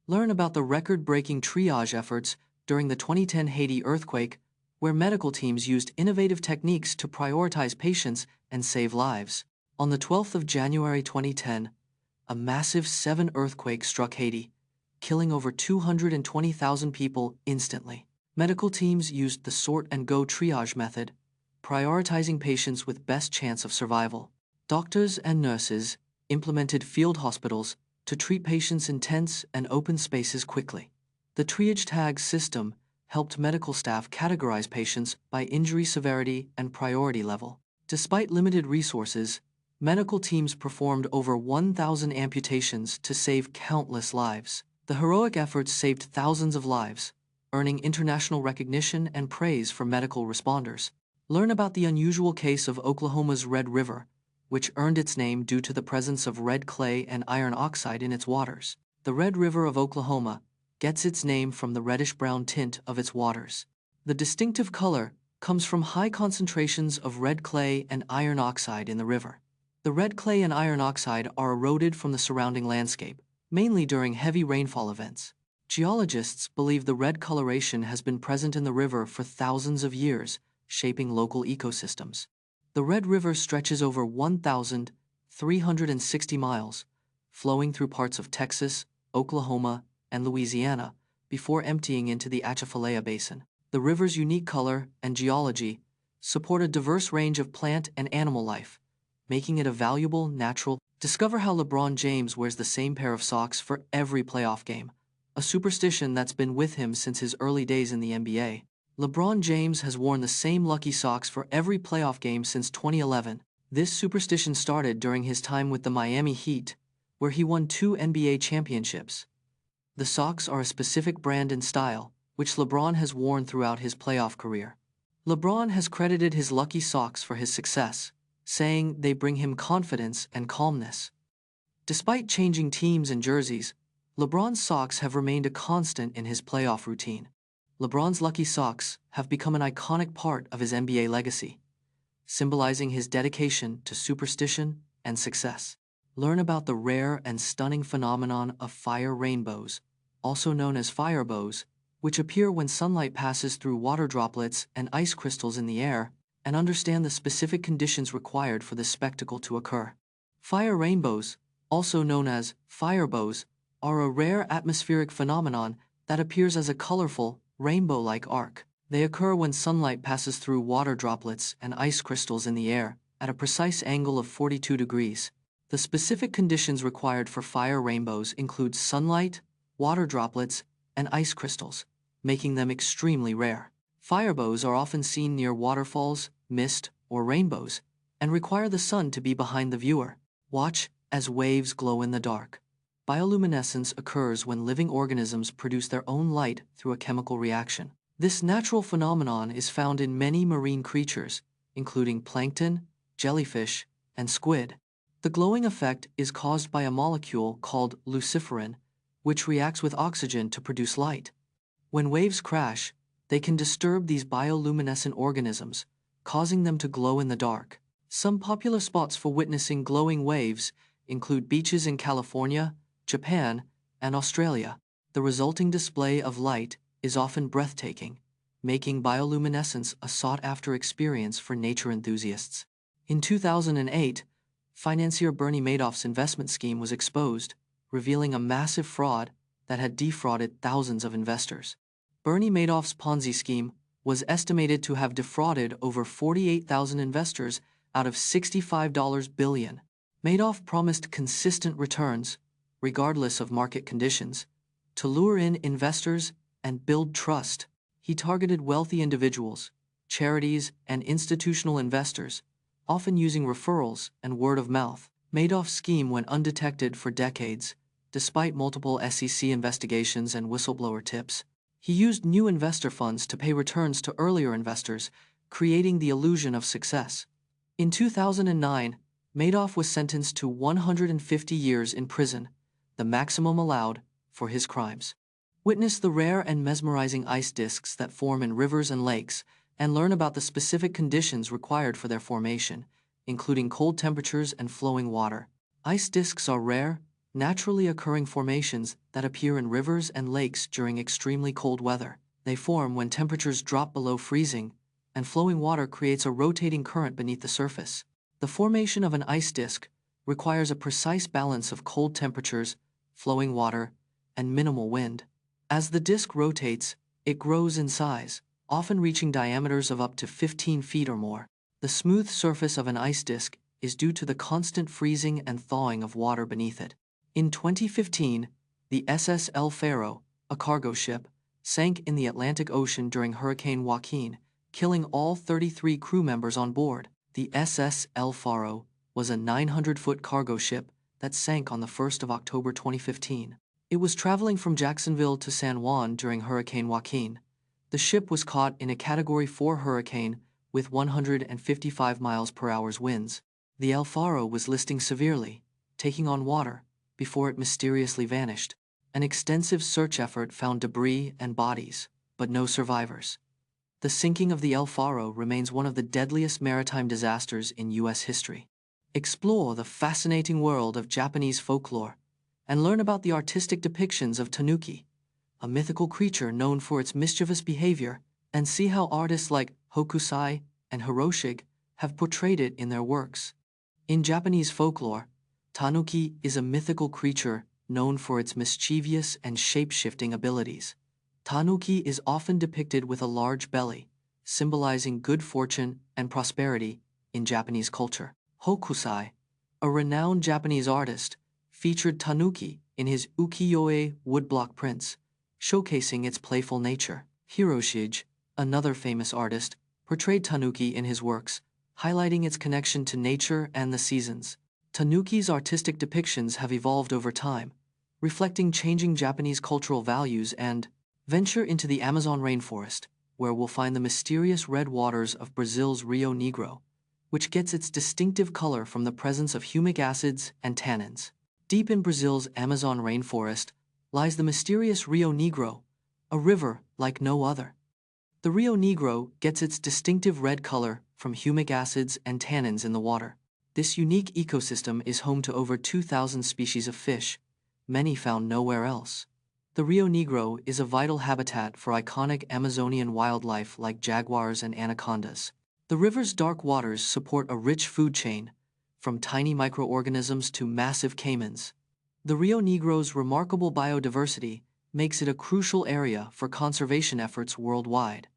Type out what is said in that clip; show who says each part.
Speaker 1: Learn about the record-breaking triage efforts during the 2010 Haiti earthquake, where medical teams used innovative techniques to prioritize patients and save lives. On the 12th of January 2010, a massive 7 earthquake struck Haiti, killing over 220,000 people instantly. Medical teams used the sort-and-go triage method, prioritizing patients with best chance of survival. Doctors and nurses implemented field hospitals to treat patients in tents and open spaces quickly. The triage tag system helped medical staff categorize patients by injury severity and priority level. Despite limited resources, medical teams performed over 1,000 amputations to save countless lives. The heroic efforts saved thousands of lives, earning international recognition and praise for medical responders. Learn about the unusual case of Oklahoma's Red River, which earned its name due to the presence of red clay and iron oxide in its waters. The Red River of Oklahoma gets its name from the reddish-brown tint of its waters. The distinctive color comes from high concentrations of red clay and iron oxide in the river. The red clay and iron oxide are eroded from the surrounding landscape, mainly during heavy rainfall events. Geologists believe the red coloration has been present in the river for thousands of years, shaping local ecosystems. The Red River stretches over 1,360 miles, flowing through parts of Texas, Oklahoma, and Louisiana before emptying into the Atchafalaya Basin. The river's unique color and geology support a diverse range of plant and animal life, making it a valuable natural. Discover how LeBron James wears the same pair of socks for every playoff game, a superstition that's been with him since his early days in the NBA. LeBron James has worn the same lucky socks for every playoff game since 2011. This superstition started during his time with the Miami Heat, where he won 2 NBA championships. The socks are a specific brand and style, which LeBron has worn throughout his playoff career. LeBron has credited his lucky socks for his success, saying they bring him confidence and calmness. Despite changing teams and jerseys, LeBron's socks have remained a constant in his playoff routine. LeBron's lucky socks have become an iconic part of his NBA legacy, symbolizing his dedication to superstition and success. Learn about the rare and stunning phenomenon of fire rainbows, also known as firebows, which appear when sunlight passes through water droplets and ice crystals in the air, and understand the specific conditions required for this spectacle to occur. Fire rainbows, also known as firebows, are a rare atmospheric phenomenon that appears as a colorful, rainbow-like arc. They occur when sunlight passes through water droplets and ice crystals in the air at a precise angle of 42 degrees. The specific conditions required for fire rainbows include sunlight, water droplets, and ice crystals, making them extremely rare. Firebows are often seen near waterfalls, mist, or rainbows, and require the sun to be behind the viewer. Watch as waves glow in the dark. Bioluminescence occurs when living organisms produce their own light through a chemical reaction. This natural phenomenon is found in many marine creatures, including plankton, jellyfish, and squid. The glowing effect is caused by a molecule called luciferin, which reacts with oxygen to produce light. When waves crash, they can disturb these bioluminescent organisms, causing them to glow in the dark. Some popular spots for witnessing glowing waves include beaches in California, Japan, and Australia. The resulting display of light is often breathtaking, making bioluminescence a sought-after experience for nature enthusiasts. In 2008, financier Bernie Madoff's investment scheme was exposed, revealing a massive fraud that had defrauded thousands of investors. Bernie Madoff's Ponzi scheme was estimated to have defrauded over 48,000 investors out of $65 billion. Madoff promised consistent returns, regardless of market conditions, to lure in investors and build trust. He targeted wealthy individuals, charities, and institutional investors, often using referrals and word of mouth. Madoff's scheme went undetected for decades, despite multiple SEC investigations and whistleblower tips. He used new investor funds to pay returns to earlier investors, creating the illusion of success. In 2009, Madoff was sentenced to 150 years in prison, the maximum allowed for his crimes. Witness the rare and mesmerizing ice disks that form in rivers and lakes, and learn about the specific conditions required for their formation, including cold temperatures and flowing water. Ice disks are rare, naturally occurring formations that appear in rivers and lakes during extremely cold weather. They form when temperatures drop below freezing, and flowing water creates a rotating current beneath the surface. The formation of an ice disk requires a precise balance of cold temperatures, flowing water, and minimal wind. As the disk rotates, it grows in size, often reaching diameters of up to 15 feet or more. The smooth surface of an ice disk is due to the constant freezing and thawing of water beneath it. In 2015, the SS El Faro, a cargo ship, sank in the Atlantic Ocean during Hurricane Joaquin, killing all 33 crew members on board. The SS El Faro was a 900-foot cargo ship that sank on the 1st of October 2015. It was traveling from Jacksonville to San Juan during Hurricane Joaquin. The ship was caught in a Category 4 hurricane with 155 miles per hour winds. The El Faro was listing severely, taking on water, before it mysteriously vanished. An extensive search effort found debris and bodies, but no survivors. The sinking of the El Faro remains one of the deadliest maritime disasters in U.S. history. Explore the fascinating world of Japanese folklore and learn about the artistic depictions of Tanuki, a mythical creature known for its mischievous behavior, and see how artists like Hokusai and Hiroshige have portrayed it in their works. In Japanese folklore, Tanuki is a mythical creature known for its mischievous and shape-shifting abilities. Tanuki is often depicted with a large belly, symbolizing good fortune and prosperity in Japanese culture. Hokusai, a renowned Japanese artist, featured Tanuki in his ukiyo-e woodblock prints, showcasing its playful nature. Hiroshige, another famous artist, portrayed Tanuki in his works, highlighting its connection to nature and the seasons. Tanuki's artistic depictions have evolved over time, reflecting changing Japanese cultural values. And venture into the Amazon rainforest, where we'll find the mysterious red waters of Brazil's Rio Negro, which gets its distinctive color from the presence of humic acids and tannins. Deep in Brazil's Amazon rainforest lies the mysterious Rio Negro, a river like no other. The Rio Negro gets its distinctive red color from humic acids and tannins in the water. This unique ecosystem is home to over 2,000 species of fish, many found nowhere else. The Rio Negro is a vital habitat for iconic Amazonian wildlife like jaguars and anacondas. The river's dark waters support a rich food chain, from tiny microorganisms to massive caimans. The Rio Negro's remarkable biodiversity makes it a crucial area for conservation efforts worldwide.